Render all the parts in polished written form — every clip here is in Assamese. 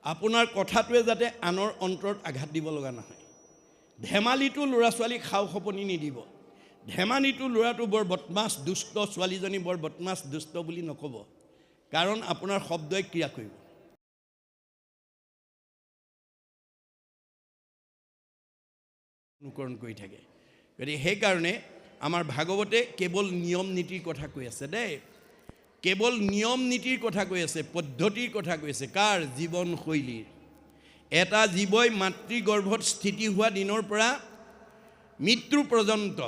আপোনাৰ কথাটোৱে যাতে আনৰ অন্তৰত আঘাত দিব লগা নহয়। ধেমালিটো ল'ৰা ছোৱালীক খাও খপনি নিদিব। ধেমালিটো ল'ৰাটো বৰ বদমাছ দুষ্ট, ছোৱালীজনী বৰ বদমাছ দুষ্ট বুলি নক'ব, কাৰণ আপোনাৰ শব্দই ক্ৰিয়া কৰিব। অনুকৰণ কৰি থাকে। গতিকে সেইকাৰণে আমাৰ ভাগৱতে কেৱল নিয়ম নীতিৰ কথা কৈ আছে দেই, কেৱল নিয়ম নীতিৰ কথা কৈ আছে, পদ্ধতিৰ কথা কৈ আছে। কাৰ? জীৱনশৈলীৰ। এটা জীৱই মাতৃগৰ্ভত স্থিতি হোৱা দিনৰ পৰা মৃত্যু পৰ্যন্ত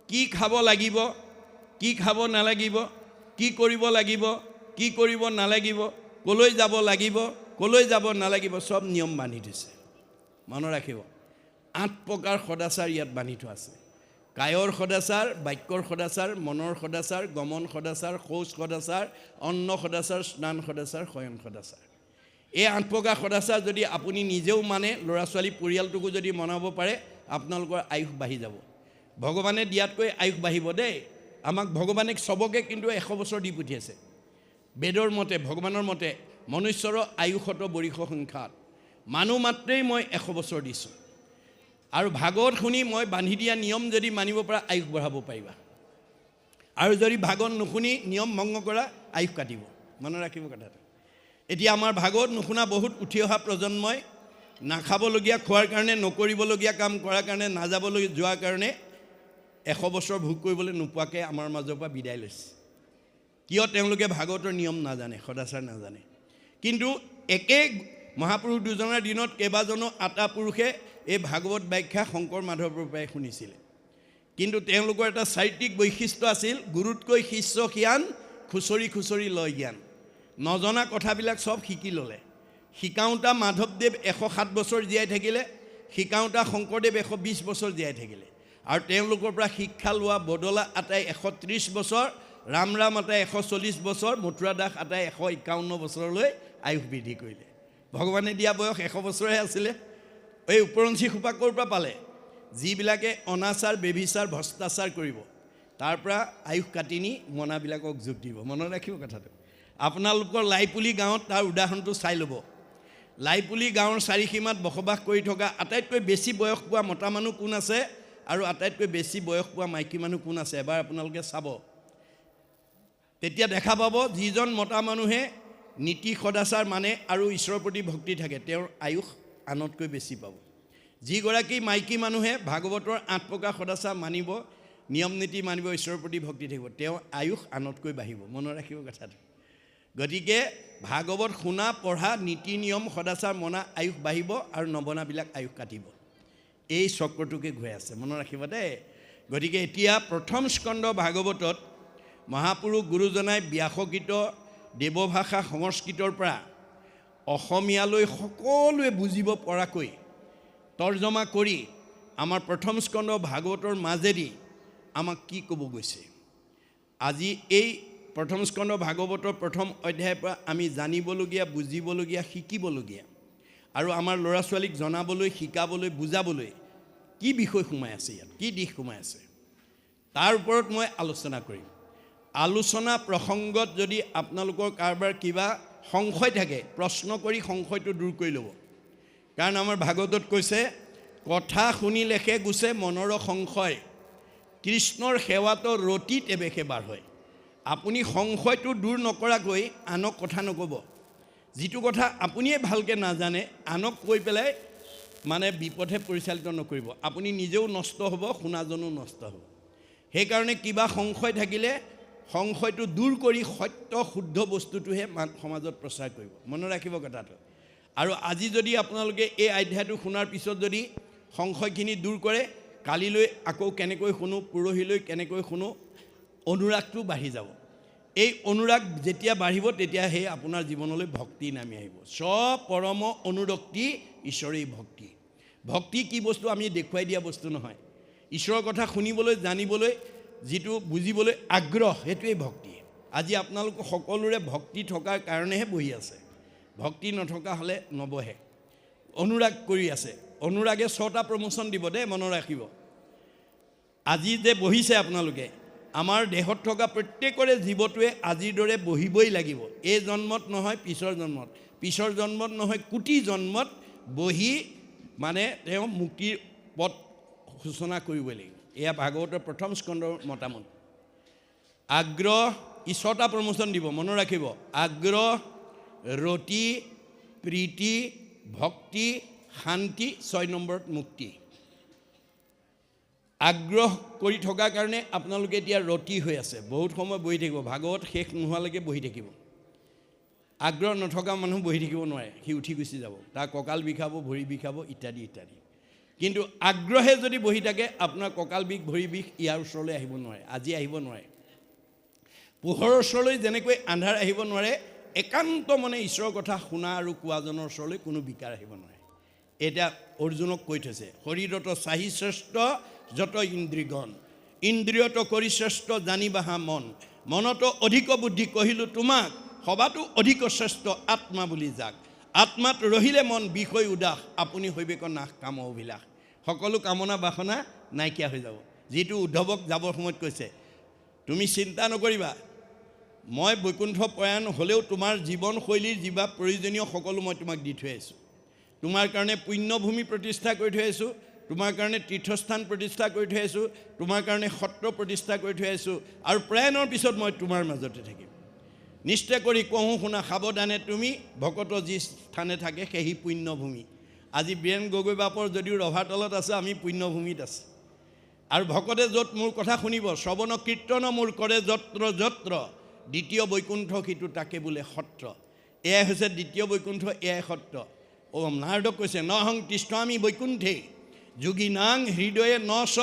কি খাব লাগিব, কি খাব নালাগিব, কি কৰিব লাগিব, কি কৰিব নালাগিব, ক'লৈ যাব লাগিব, ক'লৈ যাব নালাগিব, চব নিয়ম বান্ধি দিছে। মনত ৰাখিব, 8 প্ৰকাৰ সদাচাৰ ইয়াত বান্ধি থোৱা আছে। কায়ৰ সদাচাৰ, বাক্যৰ সদাচাৰ, মনৰ সদাচাৰ, গমন সদাচাৰ, শৌচ সদাচাৰ, অন্ন সদাচাৰ, স্নান সদাচাৰ, শয়ন সদাচাৰ। এই 8 প্ৰকাৰ সদাচাৰ যদি আপুনি নিজেও মানে, ল'ৰা ছোৱালী পৰিয়ালটোকো যদি মনাব পাৰে, আপোনালোকৰ আয়ুস বাঢ়ি যাব। ভগৱানে দিয়াতকৈ আয়ুস বাঢ়িব দেই। আমাক ভগৱানে চবকে কিন্তু 100 বছৰ দি পঠিয়াইছে। বেদৰ মতে, ভগৱানৰ মতে, মনুষ্যৰ আয়ুসত বৰিষ সংখ্যাত, মানুহ মাত্ৰেই মই 100 বছৰ দিছোঁ। আৰু ভাগৱত শুনি মই বান্ধি দিয়া নিয়ম যদি মানিব পৰা, আয়ুস বঢ়াব পাৰিবা। আৰু যদি ভাগৱত নুশুনি নিয়ম ভংগ কৰা, আয়ুস কাটিব। মনত ৰাখিব কথাটো। এতিয়া আমাৰ ভাগৱত নুশুনা বহুত উঠি অহা প্ৰজন্মই নাখাবলগীয়া খোৱাৰ কাৰণে, নকৰিবলগীয়া কাম কৰাৰ কাৰণে, নাযাবলৈ যোৱাৰ কাৰণে 100 বছৰ ভোগ কৰিবলৈ নোপোৱাকৈ আমাৰ মাজৰ পৰা বিদায় লৈছে। কিয়? তেওঁলোকে ভাগৱতৰ নিয়ম নাজানে, সদাচাৰ নাজানে। কিন্তু একে মহাপুৰুষ দুজনৰ দিনত কেইবাজনো আটা পুৰুষে এই ভাগৱত ব্যাখ্যা শংকৰ মাধৱৰ পৰাই শুনিছিলে। কিন্তু তেওঁলোকৰ এটা চাৰিত্ৰিক বৈশিষ্ট্য আছিল, গুৰুতকৈ শিষ্য জ্ঞান, খুচৰি খুচৰি লয় জ্ঞান। নজনা কথাবিলাক চব শিকি ল'লে। শিকাওঁতা মাধৱদেৱ 107 বছৰ জীয়াই থাকিলে, শিকাওঁতা শংকৰদেৱ 120 বছৰ জীয়াই থাকিলে। আৰু তেওঁলোকৰ পৰা শিক্ষা লোৱা বদলা আটাই 130 বছৰ, ৰাম আটাই 140 বছৰ, মথুৰা দাস আটাই 151 বছৰলৈ আয়ুস বৃদ্ধি কৰিলে। ভগৱানে দিয়া বয়স 100 বছৰহে আছিলে। এই উপৰঞ্চি সোপা ক'ৰ পৰা পালে? যিবিলাকে অনাচাৰ, বেভিচাৰ, ভ্ৰষ্টাচাৰ কৰিব, তাৰ পৰা আয়ুস কাটি নি মনাবিলাকক যোগ দিব। মনত ৰাখিব কথাটো। আপোনালোকৰ লাইপুলি গাঁৱত তাৰ উদাহৰণটো চাই ল'ব। লাইপুলি গাঁৱৰ চাৰিসীমাত বসবাস কৰি থকা আটাইতকৈ বেছি বয়স পোৱা মতা মানুহ কোন আছে আৰু আটাইতকৈ বেছি বয়স পোৱা মাইকী মানুহ কোন আছে? এবাৰ আপোনালোকে চাব। তেতিয়া দেখা পাব, যিজন মতা মানুহে নীতি সদাচাৰ মানে আৰু ঈশ্বৰৰ প্ৰতি ভক্তি থাকে, তেওঁৰ আয়ুস আনতকৈ বেছি পাব। যিগৰাকী মাইকী মানুহে ভাগৱতৰ 8 প্ৰকাৰ সদাচাৰ মানিব, নিয়ম নীতি মানিব, ঈশ্বৰৰ প্ৰতি ভক্তি থাকিব, তেওঁৰ আয়ুস আনতকৈ বাঢ়িব। মনত ৰাখিব কথাটো। গতিকে ভাগৱত শুনা, পঢ়া, নীতি নিয়ম সদাচাৰ মনা, আয়ুস বাঢ়িব, আৰু নবনাবিলাক আয়ুস কাটিব। এই চক্ৰটোকে ঘূৰাই আছে। মনত ৰাখিব দেই। গতিকে এতিয়া প্ৰথম স্কন্ধ ভাগৱতত মহাপুৰুষ গুৰুজনাই ব্যাসকৃত দেৱভাষা সংস্কৃতৰ পৰা অসমীয়ালৈ সকলোৱে বুজিব পৰাকৈ তৰ্জমা কৰি আমাৰ প্ৰথম স্কন্ধ ভাগৱতৰ মাজেদি আমাক কি ক'ব গৈছে। আজি এই প্ৰথম স্কন্ধ ভাগৱতৰ প্ৰথম অধ্যায়ৰ পৰা আমি জানিবলগীয়া, বুজিবলগীয়া, শিকিবলগীয়া আৰু আমাৰ ল'ৰা ছোৱালীক জনাবলৈ, শিকাবলৈ, বুজাবলৈ কি বিষয় সোমাই আছে, ইয়াত কি দিশ সোমাই আছে, তাৰ ওপৰত মই আলোচনা কৰিম। আলোচনা প্ৰসংগত যদি আপোনালোকৰ কাৰোবাৰ কিবা সংশয় থাকে, প্ৰশ্ন কৰি সংশয়টো দূৰ কৰি ল'ব। কাৰণ আমাৰ ভাগৱতত কৈছে, কথা শুনি লেখে গুছে মনৰ সংশয়, কৃষ্ণৰ সেৱাত ৰতি তেবেশে বাৰ হয়। আপুনি সংশয়টো দূৰ নকৰাকৈ আনক কথা নক'ব। যিটো কথা আপুনিয়ে ভালকৈ নাজানে, আনক কৈ পেলাই মানে বিপথে পৰিচালিত নকৰিব। আপুনি নিজেও নষ্ট হ'ব, শুনাজনো নষ্ট হ'ব। সেইকাৰণে কিবা সংশয় থাকিলে সংশয়টো দূৰ কৰি সত্য শুদ্ধ বস্তুটোহে সমাজত প্ৰচাৰ কৰিব। মনত ৰাখিব কথাটো। আৰু আজি যদি আপোনালোকে এই অধ্যায়টো শুনাৰ পিছত যদি সংশয়খিনি দূৰ কৰে, কালিলৈ আকৌ কেনেকৈ শুনো, পৰহিলৈ কেনেকৈ শুনো, অনুৰাগটো বাঢ়ি যাব। এই অনুৰাগ যেতিয়া বাঢ়িব, তেতিয়া সেই আপোনাৰ জীৱনলৈ ভক্তি নামি আহিব। স্বপৰম অনুৰক্তি ঈশ্বৰেই ভক্তি। ভক্তি কি বস্তু আমি দেখুৱাই দিয়া বস্তু নহয়। ঈশ্বৰৰ কথা শুনিবলৈ, জানিবলৈ, যিটো বুজিবলৈ আগ্ৰহ, সেইটোৱেই ভক্তি। আজি আপোনালোক সকলোৰে ভক্তি থকাৰ কাৰণেহে বহি আছে। ভক্তি নথকা হ'লে নবহে। অনুৰাগ কৰি আছে। অনুৰাগে 6টা প্ৰমোচন দিব দেই, মনত ৰাখিব। আজি যে বহিছে আপোনালোকে, আমাৰ দেহত থকা প্ৰত্যেকৰে জীৱটোৱে আজিৰ দৰে বহিবই লাগিব। এই জন্মত নহয়, পিছৰ জন্মত। পিছৰ জন্মত নহয় কোটি জন্মত বহি মানে তেওঁ মুক্তিৰ পথ সূচনা কৰিব লাগিব। এয়া ভাগৱতৰ প্ৰথম স্কন্ধৰ মতামত। আগ্ৰহ ই 6টা প্ৰমোচন দিব, মনত ৰাখিব। আগ্ৰহ, ৰতি, প্ৰীতি, ভক্তি, শান্তি, 6 নম্বৰত মুক্তি। আগ্ৰহ কৰি থকাৰ কাৰণে আপোনালোকে এতিয়া ৰতি হৈ আছে, বহুত সময় বহি থাকিব, ভাগৱত শেষ নোহোৱালৈকে বহি থাকিব। আগ্ৰহ নথকা মানুহ বহি থাকিব নোৱাৰে, সি উঠি গুচি যাব, তাৰ কঁকাল বিষাব, ভৰি বিষাব ইত্যাদি ইত্যাদি। কিন্তু আগ্ৰহে যদি বহি থাকে আপোনাৰ কঁকাল বিষ, ভৰি বিষ ইয়াৰ ওচৰলৈ আহিব নোৱাৰে, আজি আহিব নোৱাৰে। পোহৰৰ ওচৰলৈ যেনেকৈ আন্ধাৰ আহিব নোৱাৰে, একান্ত মনে ঈশ্বৰৰ কথা শুনা আৰু কোৱাজনৰ ওচৰলৈ কোনো বিকাৰ আহিব নোৱাৰে। এতিয়া অৰ্জুনক কৈ থৈছে, শৰীৰত চাহি শ্ৰেষ্ঠ যত ইন্দ্ৰিগণ, ইন্দ্ৰিয়ত কৰি শ্ৰেষ্ঠ জানিবাহা মন, মনত অধিক বুদ্ধি কহিলোঁ তোমাক, সবাতো অধিক শ্ৰেষ্ঠ আত্মা বুলি যাক, আত্মাত ৰহিলে মন বিষয় উদাস, আপুনি হৈবেক নাশ কাম অভিলাষ। সকলো কামনা বাসনা নাইকিয়া হৈ যাব। যিটো উদ্ধৱক যাবৰ সময়ত কৈছে, তুমি চিন্তা নকৰিবা, মই বৈকুণ্ঠ প্ৰয়াণ হ'লেও তোমাৰ জীৱনশৈলীৰ যিবা প্ৰয়োজনীয় সকলো মই তোমাক দি থৈ আহিছোঁ। তোমাৰ কাৰণে পুণ্যভূমি প্ৰতিষ্ঠা কৰি থৈ আহিছোঁ, তোমাৰ কাৰণে তীৰ্থস্থান প্ৰতিষ্ঠা কৰি থৈ আহিছোঁ, তোমাৰ কাৰণে সত্ৰ প্ৰতিষ্ঠা কৰি থৈ আহিছোঁ, আৰু প্ৰয়াণৰ পিছত মই তোমাৰ মাজতে থাকিম। নিশ্চয় কৰি কওঁ শুনা সাৱধানে তুমি, ভকত যি স্থানে থাকে সেই পুণ্যভূমি। আজি বীৰেণ গগৈ বাপৰ যদিও ৰভাতলত আছে, আমি পুণ্যভূমিত আছে। আৰু ভকতে য'ত মোৰ কথা শুনিব, শ্ৰৱণ কীৰ্তন মোৰ কৰে যত্ৰ যত্ৰ, দ্বিতীয় বৈকুণ্ঠ সিটো তাকে বোলে সত্ৰ। এয়াই হৈছে দ্বিতীয় বৈকুণ্ঠ, এয়াই সত্ৰ। নাৰদক কৈছে, নহং তিষ্ঠামি বৈকুণ্ঠে যোগী নাং হৃদয়ে ন চ,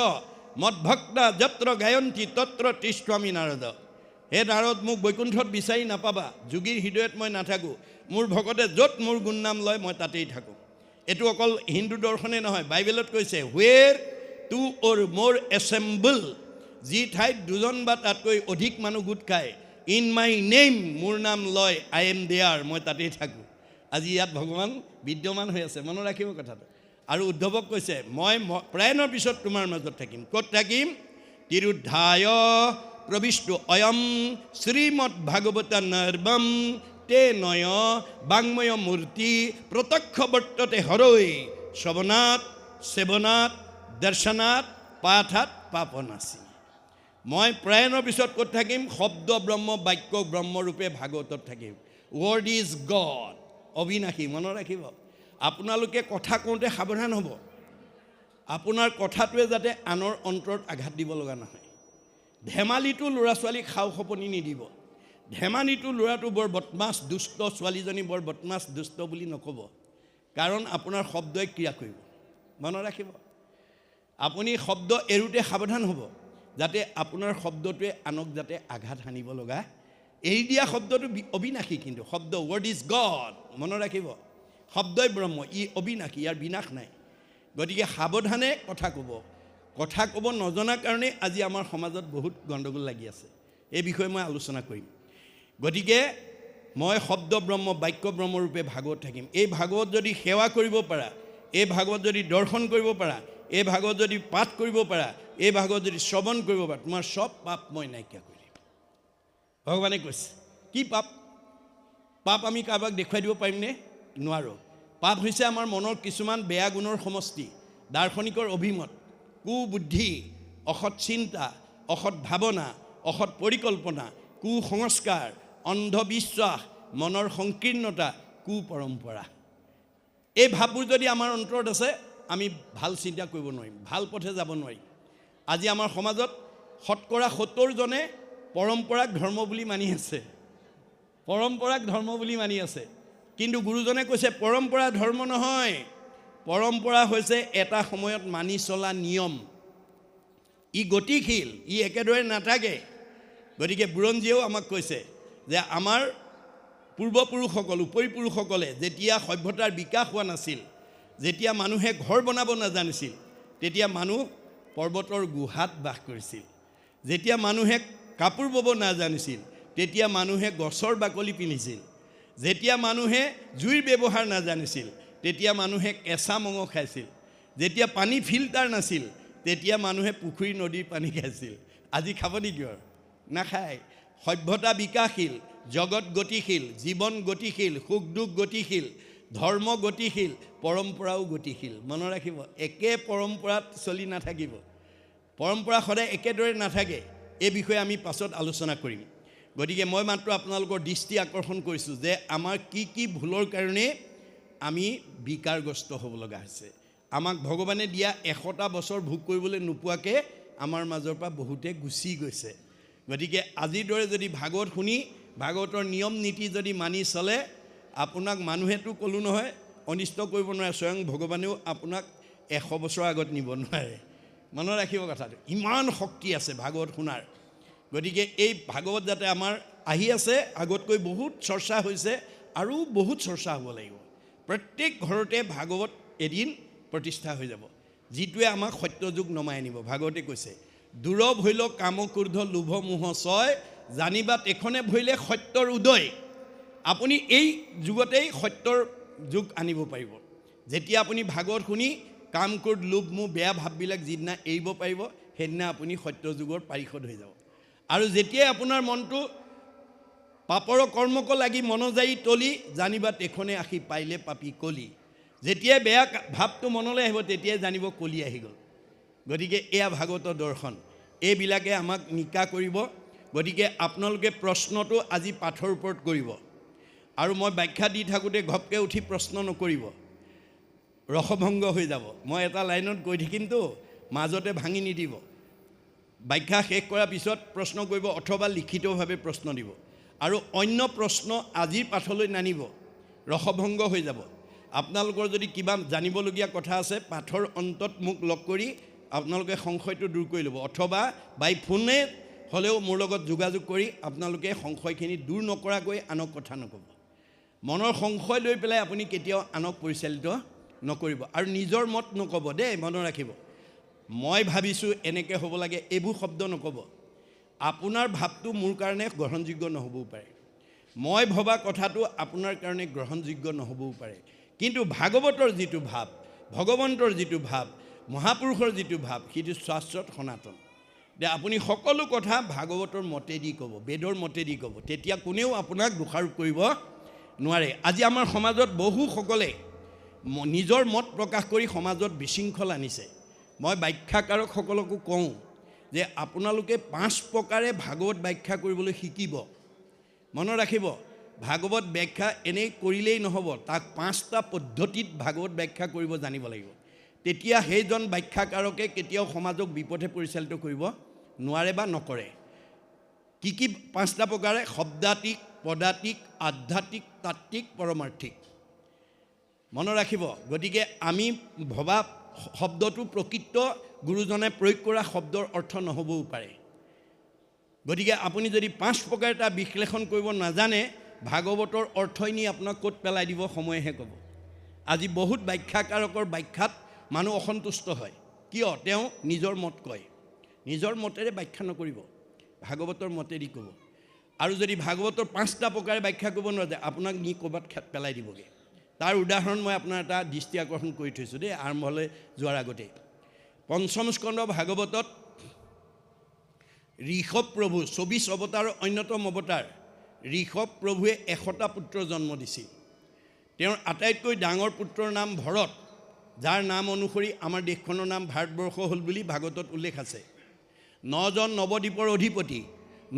মদভক্তা যত্ৰ গায়ন্তী তত্ৰ তিষ্ঠামি নাৰদ। হে নাৰদ, মোক বৈকুণ্ঠত বিচাৰি নাপাবা, যোগীৰ হৃদয়ত মই নাথাকোঁ, মোৰ ভকতে য'ত মোৰ গুণনাম লয় মই তাতেই থাকোঁ। এইটো অকল হিন্দু দৰ্শনে নহয়, বাইবেলত কৈছে, হুৱেৰ টু অৰ মোৰ এছেম্বল, যি ঠাইত 2জন বা তাতকৈ অধিক মানুহ গোট খায়, ইন মাই নেম, মোৰ নাম লয়, আই এম দেয়াৰ, মই তাতেই থাকোঁ। আজি ইয়াত ভগৱান বিদ্যমান হৈ আছে, মনত ৰাখিব কথাটো। আৰু উদ্ধৱক কৈছে, মই প্ৰয়াণৰ পিছত তোমাৰ মাজত থাকিম। ক'ত থাকিম? তিৰুদ্ধায় প্ৰবিষ্টু অয়ম শ্ৰীমদ ভাগৱত নৰ্বম তে নয় বাংময় মূৰ্তি প্ৰত্যক্ষ বৰ্ততে হৰৈ, শ্ৰৱণাত সেৱনাত দৰ্শনাত পাঠাত পাপনাচি। মই প্ৰয়াণৰ পিছত ক'ত থাকিম? শব্দ ব্ৰহ্ম, বাক্য ব্ৰহ্মৰূপে ভাগৱতত থাকিম। ৱৰ্ড ইজ গড, অবিনাশী। মনত ৰাখিব, আপোনালোকে কথা কওঁতে সাৱধান হ'ব, আপোনাৰ কথাটোৱে যাতে আনৰ অন্তৰত আঘাত দিব লগা নহয়। ধেমালিটো ল'ৰা ছোৱালীক খাও খপনি নিদিব। ধেমালিটো ল'ৰাটো বৰ বদমাছ দুষ্ট, ছোৱালীজনী বৰ বদমাছ দুষ্ট বুলি নক'ব, কাৰণ আপোনাৰ শব্দই ক্ৰিয়া কৰিব। মনত ৰাখিব, আপুনি শব্দ এৰোঁতে সাৱধান হ'ব, যাতে আপোনাৰ শব্দটোৱে আনক যাতে আঘাত সানিব লগা। এৰি দিয়া শব্দটো অবিনাশী, কিন্তু শব্দ ৱৰ্ড ইজ গড, মনত ৰাখিব। শব্দই ব্ৰহ্ম, ই অবিনাশী, ইয়াৰ বিনাশ নাই। গতিকে সাৱধানে কথা ক'ব। কথা ক'ব নজনাৰ কাৰণে আজি আমাৰ সমাজত বহুত গণ্ডগোল লাগি আছে। এই বিষয়ে মই আলোচনা কৰিম। গতিকে মই শব্দ ব্ৰহ্ম, বাক্য ব্ৰহ্মৰূপে ভাগৱত থাকিম। এই ভাগৱত যদি সেৱা কৰিব পাৰা, এই ভাগৱত যদি দৰ্শন কৰিব পাৰা, এই ভাগৱত যদি পাঠ কৰিব পাৰা, এই ভাগৱত যদি শ্ৰৱণ কৰিব পাৰা, তোমাৰ চব পাপ মই নাইকিয়া কৰি দিম। ভগৱানে কৈছে, কি পাপ? পাপ আমি কাৰোবাক দেখুৱাই দিব পাৰিমনে? নোৱাৰোঁ। পাপ হৈছে আমাৰ মনৰ কিছুমান বেয়া গুণৰ সমষ্টি। দাৰ্শনিকৰ অভিমত, কুবুদ্ধি, অসৎ চিন্তা, অসৎ ভাৱনা, অসৎ পৰিকল্পনা, কুসংস্কাৰ, অন্ধবিশ্বাস, মনৰ সংকীৰ্ণতা, কুপৰম্পৰা। এই ভাৱবোৰ যদি আমাৰ অন্তৰত আছে, আমি ভাল চিন্তা কৰিব নোৱাৰিম, ভাল পথে যাব নোৱাৰিম। আজি আমাৰ সমাজত 70% পৰম্পৰাক ধৰ্ম বুলি মানি আছে, পৰম্পৰাক ধৰ্ম বুলি মানি আছে। কিন্তু গুৰুজনে কৈছে, পৰম্পৰা ধৰ্ম নহয়, পৰম্পৰা হৈছে এটা সময়ত মানি চলা নিয়ম। ই গতিশীল, ই একেদৰে নাথাকে। গতিকে বুৰঞ্জীয়েও আমাক কৈছে যে আমাৰ পূৰ্বপুৰুষসকল, উপৰিপুৰুষসকলে যেতিয়া সভ্যতাৰ বিকাশ হোৱা নাছিল, যেতিয়া মানুহে ঘৰ বনাব নাজানিছিল, তেতিয়া মানুহ পৰ্বতৰ গুহাত বাস কৰিছিল। যেতিয়া মানুহে কাপোৰ বব নাজানিছিল, তেতিয়া মানুহে গছৰ বাকলি পিন্ধিছিল। যেতিয়া মানুহে জুইৰ ব্যৱহাৰ নাজানিছিল, তেতিয়া মানুহে কেঁচা মঙহ খাইছিল। যেতিয়া পানী ফিল্টাৰ নাছিল, তেতিয়া মানুহে পুখুৰী নদীৰ পানী খাইছিল। আজি খাব নেকি? নাখায়। সভ্যতা বিকাশশীল, জগত গতিশীল, জীৱন গতিশীল, সুখ দুখ গতিশীল, ধৰ্ম গতিশীল, পৰম্পৰাও গতিশীল। মনত ৰাখিব, একে পৰম্পৰাত চলি নাথাকিব। পৰম্পৰা সদায় একেদৰে নাথাকে। এই বিষয়ে আমি পাছত আলোচনা কৰিম। গতিকে মই মাত্ৰ আপোনালোকৰ দৃষ্টি আকৰ্ষণ কৰিছোঁ যে আমাৰ কি কি ভুলৰ কাৰণে আমি বিকাৰগ্ৰস্ত হ'ব লগা হৈছে। আমাক ভগৱানে দিয়া 100টা বছৰ ভোগ কৰিবলৈ নোপোৱাকৈ আমাৰ মাজৰ পৰা বহুতে গুচি গৈছে। গতিকে আজিৰ দৰে যদি ভাগৱত শুনি ভাগৱতৰ নিয়ম নীতি যদি মানি চলে, আপোনাক মানুহেতো ক'লোঁ নহয় অনিষ্ট কৰিব নোৱাৰে, স্বয়ং ভগৱানেও আপোনাক 100 বছৰ আগত নিব নোৱাৰে। মনত ৰাখিব কথাটো, ইমান শক্তি আছে ভাগৱত শুনাৰ। গতিকে এই ভাগৱত যাতে আমাৰ আহি আছে, আগতকৈ বহুত চৰ্চা হৈছে আৰু বহুত চৰ্চা হ'ব লাগিব। প্ৰত্যেক ঘৰতে ভাগৱত এদিন প্ৰতিষ্ঠা হৈ যাব, যিটোৱে আমাক সত্যযুগ নমাই আনিব। ভাগৱতে কৈছে, দূৰ ভৈল কাম ক্ৰোধ লোভ মোহ ছয়, জানিবা তেখনে ভৈলে সত্যৰ উদয়। আপুনি এই যুগতেই সত্যৰ যুগ আনিব পাৰিব, যেতিয়া আপুনি ভাগৱত শুনি কাম ক্ৰোধ লোভ মোহ বেয়া ভাৱবিলাক যিদিনা এৰিব পাৰিব, সেইদিনা আপুনি সত্য যুগৰ পাৰিষদ হৈ যাব। আৰু যেতিয়াই আপোনাৰ মনটো পাপৰ কৰ্মক লাগি মনোযায়ী তলি, জানিবা তেখনে আহি পাইলে পাপী কলি। যেতিয়াই বেয়া ভাৱটো মনলৈ আহিব, তেতিয়াই জানিব কলি আহি গ'ল। গতিকে এয়া ভাগৱতৰ দৰ্শন, এইবিলাকে আমাক নিকা কৰিব। গতিকে আপোনালোকে প্ৰশ্নটো আজি পাঠৰ ওপৰত কৰিব, আৰু মই ব্যাখ্যা দি থাকোঁতে ঘপকৈ উঠি প্ৰশ্ন নকৰিব, ৰসভংগ হৈ যাব। মই এটা লাইনত গৈ থাকিমতো, মাজতে ভাঙি নিদিব। ব্যাখ্যা শেষ কৰাৰ পিছত প্ৰশ্ন কৰিব অথবা লিখিতভাৱে প্ৰশ্ন দিব। আৰু অন্য প্ৰশ্ন আজিৰ পাঠলৈ নানিব, ৰসভংগ হৈ যাব। আপোনালোকৰ যদি কিবা জানিবলগীয়া কথা আছে, পাঠৰ অন্তত মোক লগ কৰি আপোনালোকে সংশয়টো দূৰ কৰি ল'ব, অথবা বাই ফোনে হ'লেও মোৰ লগত যোগাযোগ কৰি আপোনালোকে সংশয়খিনি দূৰ নকৰাকৈ আনক কথা নক'ব। মনৰ সংশয় লৈ পেলাই আপুনি কেতিয়াও আনক পৰিচালিত নকৰিব, আৰু নিজৰ মত নক'ব দেই, মনত ৰাখিব। মই ভাবিছোঁ এনেকৈ হ'ব লাগে, এইবোৰ শব্দ নক'ব। আপোনাৰ ভাৱটো মোৰ কাৰণে গ্ৰহণযোগ্য নহ'বও পাৰে, মই ভবা কথাটো আপোনাৰ কাৰণে গ্ৰহণযোগ্য নহ'বও পাৰে, কিন্তু ভাগৱতৰ যিটো ভাৱ, ভগৱন্তৰ যিটো ভাৱ, মহাপুৰুষৰ যিটো ভাৱ, সেইটো শাশ্বত সনাতন। যে আপুনি সকলো কথা ভাগৱতৰ মতেদি ক'ব, বেদৰ মতেদি ক'ব, তেতিয়া কোনেও আপোনাক দোষাৰোপ কৰিব নোৱাৰে। আজি আমাৰ সমাজত বহুসকলে নিজৰ মত প্ৰকাশ কৰি সমাজত বিশৃংখল আনিছে। মই ব্যাখ্যাকাৰকসকলকো কওঁ যে আপোনালোকে 5 প্ৰকাৰে ভাগৱত ব্যাখ্যা কৰিবলৈ শিকিব। মনত ৰাখিব, ভাগৱত ব্যাখ্যা এনেই কৰিলেই নহ'ব, তাক 5টা পদ্ধতিত ভাগৱত ব্যাখ্যা কৰিব জানিব লাগিব। তেতিয়া সেইজন ব্যাখ্যাকাৰকে কেতিয়াও সমাজক বিপথে পৰিচালিত কৰিব নোৱাৰে বা নকৰে। কি কি 5টা প্ৰকাৰে? শব্দাতিক, পদাতিক, আধ্যাত্মিক, তাত্ত্বিক, পৰমাৰ্থিক। মনত ৰাখিব। গতিকে আমি ভবা শব্দটো প্ৰকৃত গুৰুজনে প্ৰয়োগ কৰা শব্দৰ অৰ্থ নহ'বও পাৰে। গতিকে আপুনি যদি 5 প্ৰকাৰে এটা বিশ্লেষণ কৰিব নাজানে, ভাগৱতৰ অৰ্থই নি আপোনাক ক'ত পেলাই দিব সময়েহে ক'ব। আজি বহুত ব্যাখ্যাকাৰকৰ ব্যাখ্যাত মানুহ অসন্তুষ্ট হয়, কিয়? তেওঁ নিজৰ মত কয়। নিজৰ মতেৰে ব্যাখ্যা নকৰিব, ভাগৱতৰ মতেদি ক'ব। আৰু যদি ভাগৱতৰ 5টা প্ৰকাৰে ব্যাখ্যা কৰিব নোৱাৰে, আপোনাক নি ক'ৰবাত পেলাই দিবগৈ। তাৰ উদাহৰণ মই আপোনাৰ এটা দৃষ্টি আকৰ্ষণ কৰি থৈছোঁ দেই, আৰম্ভলৈ যোৱাৰ আগতে। 5ম স্কন্ধ ভাগৱতত ঋষভ প্ৰভু 24 অৱতাৰৰ অন্যতম অৱতাৰ ঋষভ প্ৰভুৱে 100টা পুত্ৰ জন্ম দিছিল। তেওঁৰ আটাইতকৈ ডাঙৰ পুত্ৰৰ নাম ভৰত, যাৰ নাম অনুসৰি আমাৰ দেশখনৰ নাম ভাৰতবৰ্ষ হ'ল বুলি ভাগৱতত উল্লেখ আছে। 9জন নৱদ্বীপৰ অধিপতি,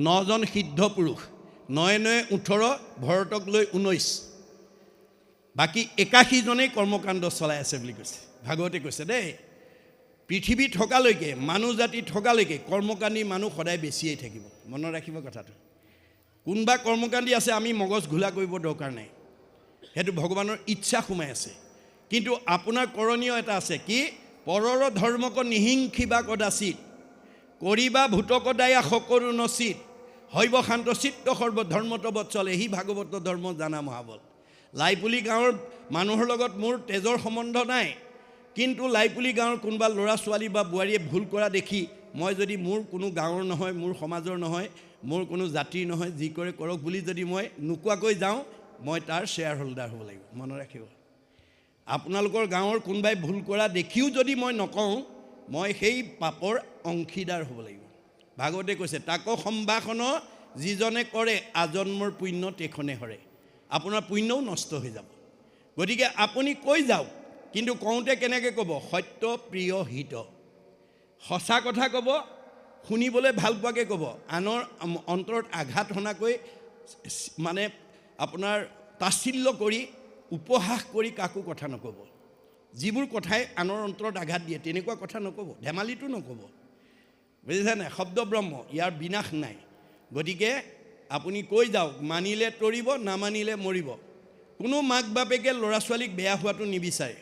9জন সিদ্ধ পুৰুষ, 9 18, ভৰতক লৈ 19, বাকী 81জনেই কৰ্মকাণ্ড চলাই আছে বুলি কৈছে। ভাগৱতে কৈছে দেই, পৃথিৱী থকালৈকে, মানুহ জাতি থকালৈকে কৰ্মকাণ্ডী মানুহ সদায় বেছিয়েই থাকিব। মনত ৰাখিব কথাটো। কোনোবা কৰ্মকাণ্ডী আছে, আমি মগজ ঘোলা কৰিব দৰকাৰ নাই, সেইটো ভগৱানৰ ইচ্ছা সোমাই আছে। কিন্তু আপোনাৰ কৰণীয় এটা আছে, কি? পৰৰ ধৰ্মক নিহিংসিবা কদাচিত, কৰিবা ভূতক দায়া সকৰো নচিত, হৈব শান্ত চিত্ত সৰ্ব ধৰ্মত বৎসল, এহি ভাগৱত ধৰ্ম জানা মহাবল। লাইপুলি গাঁৱৰ মানুহৰ লগত মোৰ তেজৰ সম্বন্ধ নাই, কিন্তু লাইপুলি গাঁৱৰ কোনোবা ল'ৰা ছোৱালী বা বোৱাৰীয়ে ভুল কৰা দেখি মই যদি মোৰ কোনো গাঁৱৰ নহয়, মোৰ সমাজৰ নহয়, মোৰ কোনো জাতিৰ নহয়, যি কৰে কৰক বুলি যদি মই নোকোৱাকৈ যাওঁ, মই তাৰ শ্বেয়াৰ হোল্ডাৰ হ'ব লাগিব। মনত ৰাখিব। আপোনালোকৰ গাঁৱৰ কোনোবাই ভুল কৰা দেখিও যদি মই নকওঁ, মই সেই পাপৰ অংশীদাৰ হ'ব লাগিব। ভাগৱতে কৈছে, তাক সম্ভাষণ যিজনে কৰে আজন্মৰ পুণ্য তেখনে হৰে আপোনাৰ পুণ্যও নষ্ট হৈ যাব গতিকে আপুনি কৈ যাওক কিন্তু কওঁতে কেনেকৈ ক'ব সত্য প্ৰিয় হিত সঁচা কথা ক'ব শুনিবলৈ ভাল পোৱাকৈ ক'ব আনৰ অন্তৰত আঘাত হনাকৈ মানে আপোনাৰ তাচ্ছিল্য কৰি উপহাস কৰি কাকো কথা নক'ব যিবোৰ কথাই আনৰ অন্তৰত আঘাত দিয়ে তেনেকুৱা কথা নক'ব ধেমালিটো নক'ব বুজিছে নাই শব্দ ব্ৰহ্ম ইয়াৰ বিনাশ নাই গতিকে আপুনি কৈ যাওক মানিলে তৰিব নামানিলে মৰিব কোনো মাক বাপেকে ল'ৰা ছোৱালীক বেয়া হোৱাটো নিবিচাৰে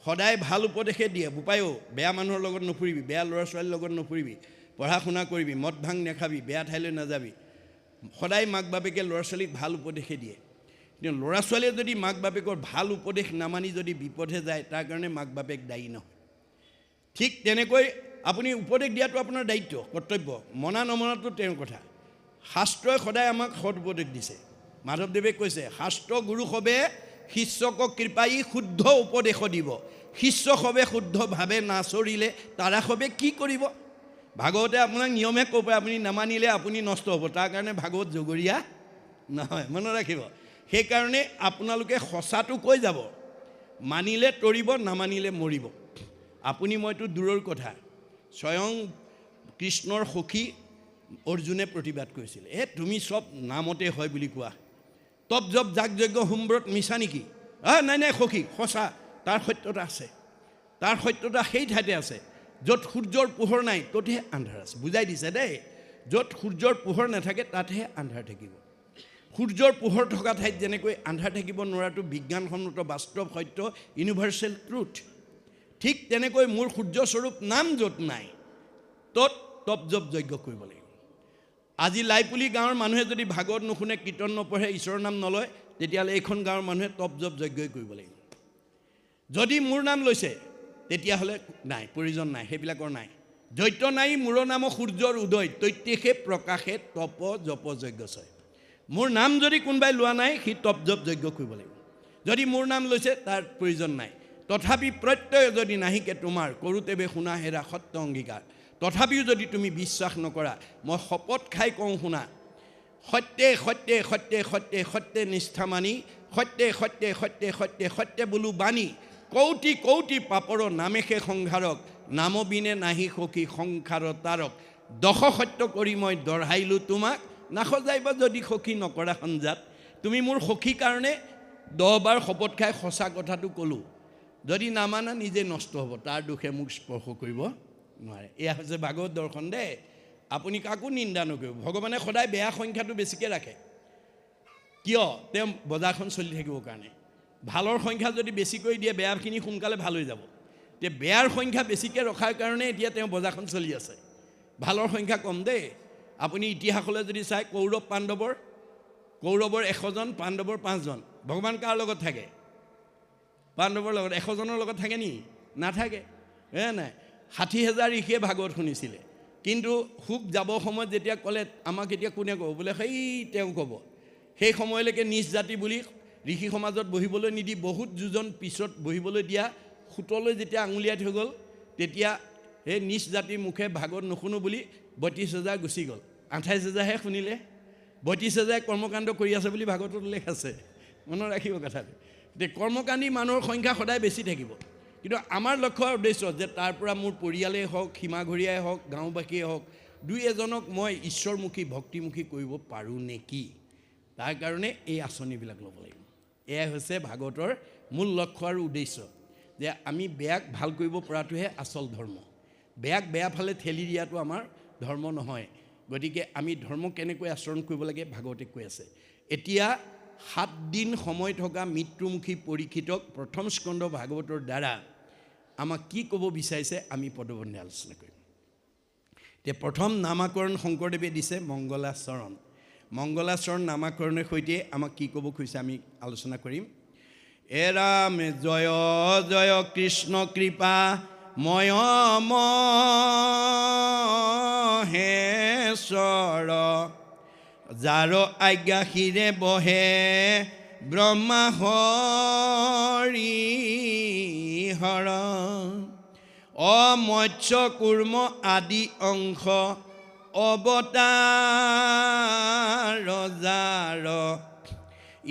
সদায় ভাল উপদেশে দিয়ে বোপায়ো বেয়া মানুহৰ লগত নফুৰিবি বেয়া ল'ৰা ছোৱালীৰ লগত নফুৰিবি পঢ়া শুনা কৰিবি মদ ভাং নেখাবি বেয়া ঠাইলৈ নাযাবি সদায় মাক বাপেকে ল'ৰা ছোৱালীক ভাল উপদেশে দিয়ে কিন্তু ল'ৰা ছোৱালীয়ে যদি মাক বাপেকৰ ভাল উপদেশ নামানি যদি বিপদে যায় তাৰ কাৰণে মাক বাপেক দায়ী নহয় ঠিক তেনেকৈ আপুনি উপদেশ দিয়াটো আপোনাৰ দায়িত্ব কৰ্তব্য মনা নমনাটো তেওঁৰ কথা শাস্ত্ৰই সদায় আমাক সৎ উপদেশ দিছে মাধৱদেৱে কৈছে শাস্ত্ৰ গুৰু সবে শিষ্যকক কৃপাই শুদ্ধ উপদেশ দিব শিষ্য সবে শুদ্ধভাৱে নাচৰিলে তাৰা সবে কি কৰিব ভাগৱতে আপোনাক নিয়মে ক'ব আপুনি নামানিলে আপুনি নষ্ট হ'ব তাৰ কাৰণে ভাগৱত জগৰীয়া নহয় মনত ৰাখিব সেইকাৰণে আপোনালোকে সঁচাটো কৈ যাব মানিলে তৰিব নামানিলে মৰিব আপুনি মইতো দূৰৰ কথা স্বয়ং কৃষ্ণৰ সখী অৰ্জুনে প্ৰতিবাদ কৰিছিল তুমি চব নামতে হয় বুলি কোৱা তপ জপ যাগ যজ্ঞ হোমব্ৰত মিছা নেকি নাই নাই সখী সঁচা তাৰ সত্যতা আছে তাৰ সত্যতা সেই ঠাইতে আছে য'ত সূৰ্যৰ পোহৰ নাই ততহে আন্ধাৰ আছে বুজাই দিছে দেই য'ত সূৰ্যৰ পোহৰ নাথাকে তাতহে আন্ধাৰ থাকিব সূৰ্যৰ পোহৰ থকা ঠাইত যেনেকৈ আন্ধাৰ থাকিব নোৱাৰাটো বিজ্ঞানসন্মত বাস্তৱ সত্য ইউনিভাৰ্চেল ট্ৰুথ ঠিক তেনেকৈ মোৰ সূৰ্যস্বৰূপ নাম য'ত নাই তত তপ জপ যজ্ঞ কৰিব লাগিব আজি লাইপুলি গাঁৱৰ মানুহে যদি ভাগৱত নুশুনে কীৰ্তন নপঢ়ে ঈশ্বৰৰ নাম নলয় তেতিয়াহ'লে এইখন গাঁৱৰ মানুহে তপ জপ যজ্ঞই কৰিব লাগিব যদি মোৰ নাম লৈছে তেতিয়াহ'লে নাই প্ৰয়োজন নাই সেইবিলাকৰ নাই দৈত্য নাই মোৰ নাম সূৰ্যৰ উদয় তৈত্যেষে প্ৰকাশে তপ জপ যজ্ঞ ছয় মোৰ নাম যদি কোনোবাই লোৱা নাই সি তপ জপ যজ্ঞ কৰিব লাগিব যদি মোৰ নাম লৈছে তাৰ প্ৰয়োজন নাই তথাপি প্ৰত্যয় যদি নাহিকে তোমাৰ কৰোঁতেবে শুনা হেৰা সত্য অংগীকাৰ তথাপিও যদি তুমি বিশ্বাস নকৰা মই শপত খাই কওঁ শুনা সত্যে সত্যে সত্যে সত্যে সত্যে নিষ্ঠা মানি সত্যে সত্যে সত্যে সত্যে সত্যে বোলো বাণী কৌটি কৌটি পাপৰ নামেষে সংঘাৰক নামবিনে নাহি সখী সংসাৰ তাৰক দশ সত্য কৰি মই দঢ়াইলোঁ তোমাক নাসজাইবা যদি সখী নকৰা সঞ্জাত তুমি মোৰ সখীৰ কাৰণে 10 বাৰ শপত খাই সঁচা কথাটো ক'লোঁ যদি নামানা নিজে নষ্ট হ'ব তাৰ দুখে মোক স্পৰ্শ কৰিব নোৱাৰে এয়া হৈছে ভাগৱত দৰ্শন দেই আপুনি কাকো নিন্দা নকৰিব ভগৱানে সদায় বেয়া সংখ্যাটো বেছিকৈ ৰাখে কিয় তেওঁ বজাৰখন চলি থাকিবৰ কাৰণে ভালৰ সংখ্যা যদি বেছিকৈ দিয়ে বেয়াখিনি সোনকালে ভাল হৈ যাব তে বেয়াৰ সংখ্যা বেছিকৈ ৰখাৰ কাৰণে এতিয়া তেওঁ বজাৰখন চলি আছে ভালৰ সংখ্যা কম দেই আপুনি ইতিহাসলৈ যদি চাই কৌৰৱ পাণ্ডৱৰ 100 জন পাণ্ডৱৰ 5 জন ভগৱান কাৰ লগত থাকে পাণ্ডৱৰ লগত 100 জনৰ লগত থাকে নি নাথাকে নাই 60,000 ঋষিয়ে ভাগৱত শুনিছিলে কিন্তু সুখ যাব সময়ত যেতিয়া ক'লে আমাক এতিয়া কোনে ক'ব বোলে সেই তেওঁ ক'ব সেই সময়লৈকে নিজ জাতি বুলি ঋষি সমাজত বহিবলৈ নিদি বহুত যোজন পিছত বহিবলৈ দিয়া সুতলৈ যেতিয়া আঙুলিয়াই থৈ গ'ল তেতিয়া সেই নিজ জাতিৰ মুখে ভাগৱত নুশুনো বুলি 32,000 গুচি গ'ল 28,000হে শুনিলে 32,000 কৰ্মকাণ্ড কৰি আছে বুলি ভাগৱতত উল্লেখ আছে মনত ৰাখিব কথাটো যে কৰ্মকাণ্ডী মানুহৰ সংখ্যা সদায় বেছি থাকিব কিন্তু আমাৰ লক্ষ্য উদ্দেশ্য যে তাৰ পৰা মোৰ পৰিয়ালেই হওক সীমাঘৰীয়াই হওক গাঁওবাসীয়ে হওক দুই এজনক মই ঈশ্বৰমুখী ভক্তিমুখী কৰিব পাৰোঁ নেকি তাৰ কাৰণে এই আঁচনিবিলাক ল'ব লাগিব এয়াই হৈছে ভাগৱতৰ মূল লক্ষ্য আৰু উদ্দেশ্য যে আমি বেয়াক ভাল কৰিব পৰাটোহে আচল ধৰ্ম বেয়াক বেয়া ফালে ঠেলি দিয়াটো আমাৰ ধৰ্ম নহয় গতিকে আমি ধৰ্ম কেনেকৈ আচৰণ কৰিব লাগে ভাগৱতে কৈ আছে এতিয়া 7 দিন সময় থকা মৃত্যুমুখী পৰীক্ষিতক প্ৰথম স্কন্ধ ভাগৱতৰ দ্বাৰা আমাক কি ক'ব বিচাৰিছে আমি পদবন্ধে আলোচনা কৰিম এতিয়া প্ৰথম নামাকৰণ শংকৰদেৱে দিছে মংগলাচৰণ নামাকৰণৰ সৈতে আমাক কি ক'ব খুজিছে আমি আলোচনা কৰিম এৰাম জয় জয় কৃষ্ণ কৃপা ময় মহেশ্বৰ যাৰ আজ্ঞা শিৰে বহে ব্ৰহ্মা হৰি হৰ অমৎস্য কুৰ্ম আদি অংশ অৱতাৰ ৰজাৰ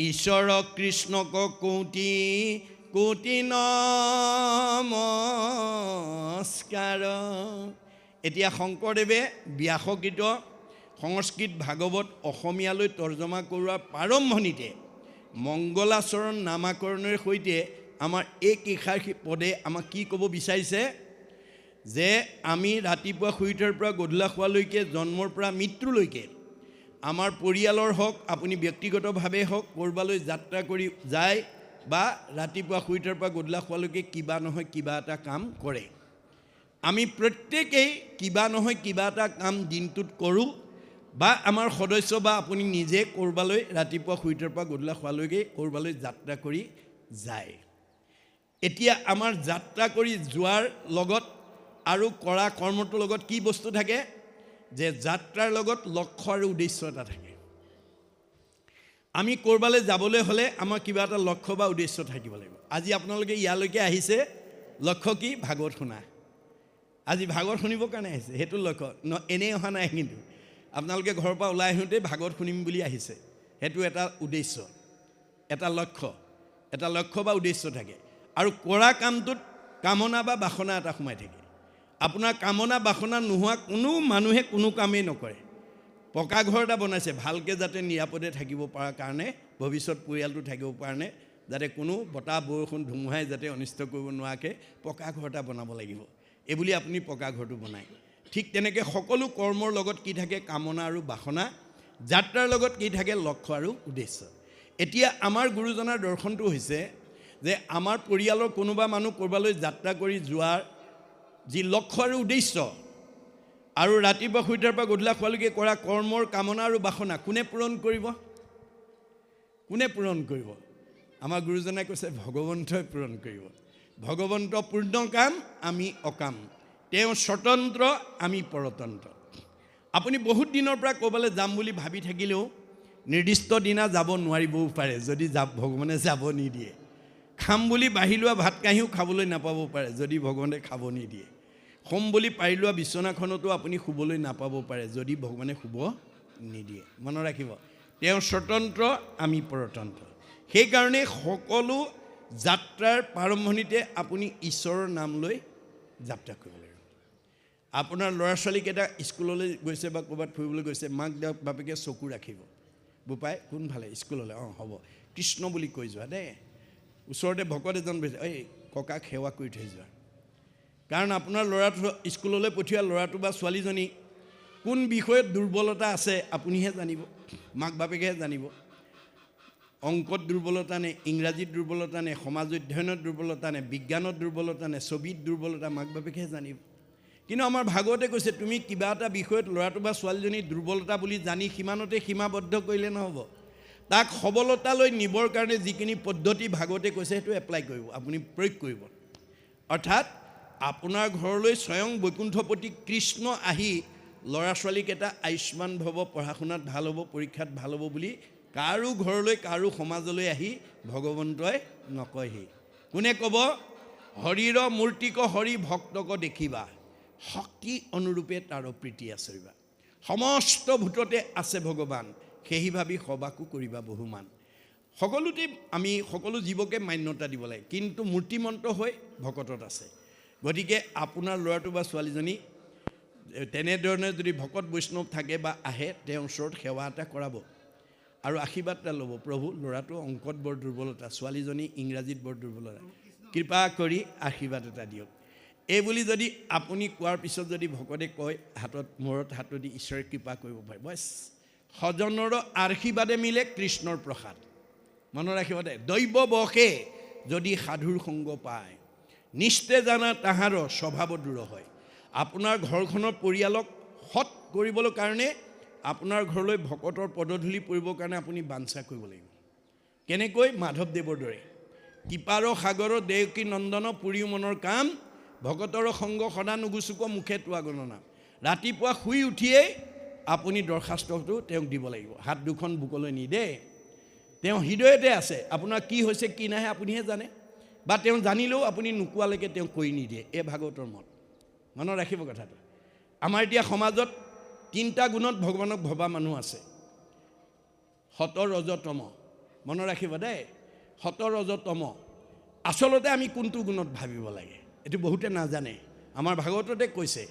ঈশ্বৰ কৃষ্ণক কোটি কোটি নমস্কাৰ। এতিয়া শংকৰদেৱে ব্যাসকৃত সংস্কৃত ভাগৱত অসমীয়ালৈ তৰ্জমা কৰোৱাৰ প্ৰাৰম্ভণিতে মংগলাচৰণ নামাকৰণৰ সৈতে আমাৰ এই কেইষাৰ পদে আমাক কি ক'ব বিচাৰিছে যে আমি ৰাতিপুৱা শুই উঠাৰ পৰা গধূলা শোৱালৈকে জন্মৰ পৰা মৃত্যুলৈকে আমাৰ পৰিয়ালৰ হওক আপুনি ব্যক্তিগতভাৱে হওক ক'ৰবালৈ যাত্ৰা কৰি যায় বা ৰাতিপুৱা শুই উঠাৰ পৰা গধূলা শোৱালৈকে কিবা নহয় কিবা এটা কাম কৰে। আমি প্ৰত্যেকেই কিবা নহয় কিবা এটা কাম দিনটোত কৰোঁ বা আমাৰ সদস্য বা আপুনি নিজে ক'ৰবালৈ ৰাতিপুৱা শুই উঠাৰ পৰা গধূলা শোৱালৈকে ক'ৰবালৈ যাত্ৰা কৰি যায়। এতিয়া আমাৰ যাত্ৰা কৰি যোৱাৰ লগত আৰু কৰা কৰ্মটোৰ লগত কি বস্তু থাকে যে যাত্ৰাৰ লগত লক্ষ্য আৰু উদ্দেশ্য এটা থাকে। আমি ক'ৰবালৈ যাবলৈ হ'লে আমাৰ কিবা এটা লক্ষ্য বা উদ্দেশ্য থাকিব লাগিব। আজি আপোনালোকে ইয়ালৈকে আহিছে, লক্ষ্য কি? ভাগৱত শুনা। আজি ভাগৱত শুনিবৰ কাৰণে আহিছে, সেইটো লক্ষ্য এনেই অহা নাই। কিন্তু আপোনালোকে ঘৰৰ পৰা ওলাই আহোঁতে ভাগৱত শুনিম বুলি আহিছে, সেইটো এটা উদ্দেশ্য, এটা লক্ষ্য বা উদ্দেশ্য থাকে। আৰু কৰা কামটোত কামনা বা বাসনা এটা সোমাই থাকে। আপোনাৰ কামনা বাসনা নোহোৱা কোনো মানুহে কোনো কামেই নকৰে। পকা ঘৰ এটা বনাইছে ভালকৈ যাতে নিৰাপদে থাকিব পৰাৰ কাৰণে, ভৱিষ্যত পৰিয়ালটো থাকিব কাৰণে, যাতে কোনো বতাহ বৰষুণ ধুমুহাই যাতে অনিষ্ট কৰিব নোৱাৰাকৈ পকা ঘৰ এটা বনাব লাগিব, এইবুলি আপুনি পকা ঘৰটো বনায়। ঠিক তেনেকৈ সকলো কৰ্মৰ লগত কি থাকে? কামনা আৰু বাসনা। যাত্ৰাৰ লগত কি থাকে? লক্ষ্য আৰু উদ্দেশ্য। এতিয়া আমাৰ গুৰুজনাৰ দৰ্শনটো হৈছে যে আমাৰ পৰিয়ালৰ কোনোবা মানুহ ক'ৰবালৈ যাত্ৰা কৰি যোৱাৰ যি লক্ষ্য আৰু উদ্দেশ্য আৰু ৰাতিপুৱা শুই উঠাৰ পৰা গধূলা শোৱালৈকে কৰা কৰ্মৰ কামনা আৰু বাসনা কোনে পূৰণ কৰিব? কোনে পূৰণ কৰিব? আমাৰ গুৰুজনাই কৈছে ভগৱন্তই পূৰণ কৰিব। ভগৱন্ত পূৰ্ণ কাম, আমি অকাম। তেওঁ স্বতন্ত্ৰ, আমি পৰতন্ত্ৰ। আপুনি বহুত দিনৰ পৰা ক'ৰবালৈ যাম বুলি ভাবি থাকিলেও নিৰ্দিষ্ট দিনা যাব নোৱাৰিবও পাৰে যদি ভগৱানে যাব নিদিয়ে। খাম বুলি বাঢ়ি লোৱা ভাত কাঁহীও খাবলৈ নাপাব পাৰে যদি ভগৱানে খাব নিদিয়ে। শুম বুলি পাৰি লোৱা বিচনাখনতো আপুনি শুবলৈ নাপাব পাৰে যদি ভগৱানে শুব নিদিয়ে। মনত ৰাখিব, তেওঁ স্বতন্ত্ৰ, আমি পৰতন্ত্ৰ। সেইকাৰণে সকলো যাত্ৰাৰ প্ৰাৰম্ভণিতে আপুনি ঈশ্বৰৰ নাম লৈ যাত্ৰা কৰিব লাগিব। আপোনাৰ ল'ৰা ছোৱালীকেইটা স্কুললৈ গৈছে বা ক'ৰবাত ফুৰিবলৈ গৈছে, মাক বাপেকে চকু ৰাখিব। বোপাই কোনফালে? স্কুললৈ। অঁ হ'ব, কৃষ্ণ বুলি কৈ যোৱা দেই। ওচৰতে ভকত এজন বহিছে, এই ককাক সেৱা কৰি থৈ যোৱা। কাৰণ আপোনাৰ ল'ৰাটো স্কুললৈ পঠিওৱা ল'ৰাটো বা ছোৱালীজনী কোন বিষয়ত দুৰ্বলতা আছে আপুনিহে জানিব, মাক বাপেকেহে জানিব। অংকত দুৰ্বলতা নে, ইংৰাজীত দুৰ্বলতা নে, সমাজ অধ্যয়নত দুৰ্বলতা নে, বিজ্ঞানত দুৰ্বলতা নে, ছবিত দুৰ্বলতা, মাক বাপেকেহে জানিব। কিন্তু আমাৰ ভাগৱতে কৈছে তুমি কিবা এটা বিষয়ত ল'ৰাটো বা ছোৱালীজনীৰ দুৰ্বলতা বুলি জানি সিমানতে সীমাবদ্ধ কৰিলে নহ'ব। তাক সবলতালৈ নিবৰ কাৰণে যিখিনি পদ্ধতি ভাগৱতে কৈছে সেইটো এপ্লাই কৰিব, আপুনি প্ৰয়োগ কৰিব। অৰ্থাৎ আপোনাৰ ঘৰলৈ স্বয়ং বৈকুণ্ঠপতি কৃষ্ণ আহি ল'ৰা ছোৱালীকেইটা আয়ুষ্মান ভৱ, পঢ়া শুনাত ভাল হ'ব, পৰীক্ষাত ভাল হ'ব বুলি কাৰো ঘৰলৈ কাৰো সমাজলৈ আহি ভগৱন্তই নকয়হি। কোনে ক'ব? হৰিৰ মূৰ্তিক হৰি ভক্তক দেখিবা, শক্তি অনুৰূপে তাৰ প্ৰীতি আচৰিবা। সমস্ত ভূততে আছে ভগৱান, সেহি ভাবি সবাকো কৰিবা বহুমান। সকলোতে আমি সকলো জীৱকে মান্যতা দিব লাগে, কিন্তু মূৰ্তিমন্ত হৈ ভকতত আছে। গতিকে আপোনাৰ ল'ৰাটো বা ছোৱালীজনী তেনেধৰণে যদি ভকত বৈষ্ণৱ থাকে বা আহে, তেওঁৰ ওচৰত সেৱা এটা কৰাব আৰু আশীৰ্বাদ এটা ল'ব। প্ৰভু, ল'ৰাটো অংকত বৰ দুৰ্বলতা, ছোৱালীজনী ইংৰাজীত বৰ দুৰ্বলতা, কৃপা কৰি আশীৰ্বাদ এটা দিয়ক। এই বুলি যদি আপুনি কোৱাৰ পিছত যদি ভকতে কয়, হাতত মূৰত হাত দি ঈশ্বৰে কৃপা কৰিব পাৰে, বছ সজনৰ আশীৰ্বাদে মিলে কৃষ্ণৰ প্ৰসাদ। মনত ৰাখিব দে, দৈৱ বসে যদি সাধুৰ সংগ পায়, নিশ্চয় জানা তাহাৰ স্বভাৱ দূৰ হয়। আপোনাৰ ঘৰখনৰ পৰিয়ালক সৎ কৰিবলৈ কাৰণে আপোনাৰ ঘৰলৈ ভকতৰ পদধূলি পৰিবৰ কাৰণে আপুনি বাঞ্ছা কৰিব লাগিব। কেনেকৈ? মাধৱদেৱৰ দৰে কৃপাৰ সাগৰ দেৱকী নন্দন পুৰী মনৰ কাম, ভকতৰ সংগ সদা নুগুচুক মুখে তোৱা গণনা। ৰাতিপুৱা শুই উঠিয়েই আপুনি দৰখাস্তটো তেওঁক দিব লাগিব, হাত দুখন বুকলৈ নি দেই। তেওঁ হৃদয়তে আছে, আপোনাৰ কি হৈছে কি নাহে আপুনিহে জানে, বা তেওঁ জানিলেও আপুনি নোকোৱালৈকে তেওঁ কৰি নিদিয়ে। এই ভাগৱতৰ মত, মনত ৰাখিব কথাটো। আমাৰ এতিয়া সমাজত তিনিটা গুণত ভগৱানক ভবা মানুহ আছে, সত ৰজ তম। মনত ৰাখিব দেই, সত ৰজ তম। আচলতে আমি কোনটো গুণত ভাবিব লাগে এইটো বহুতে নাজানে। আমাৰ ভাগৱততে কৈছে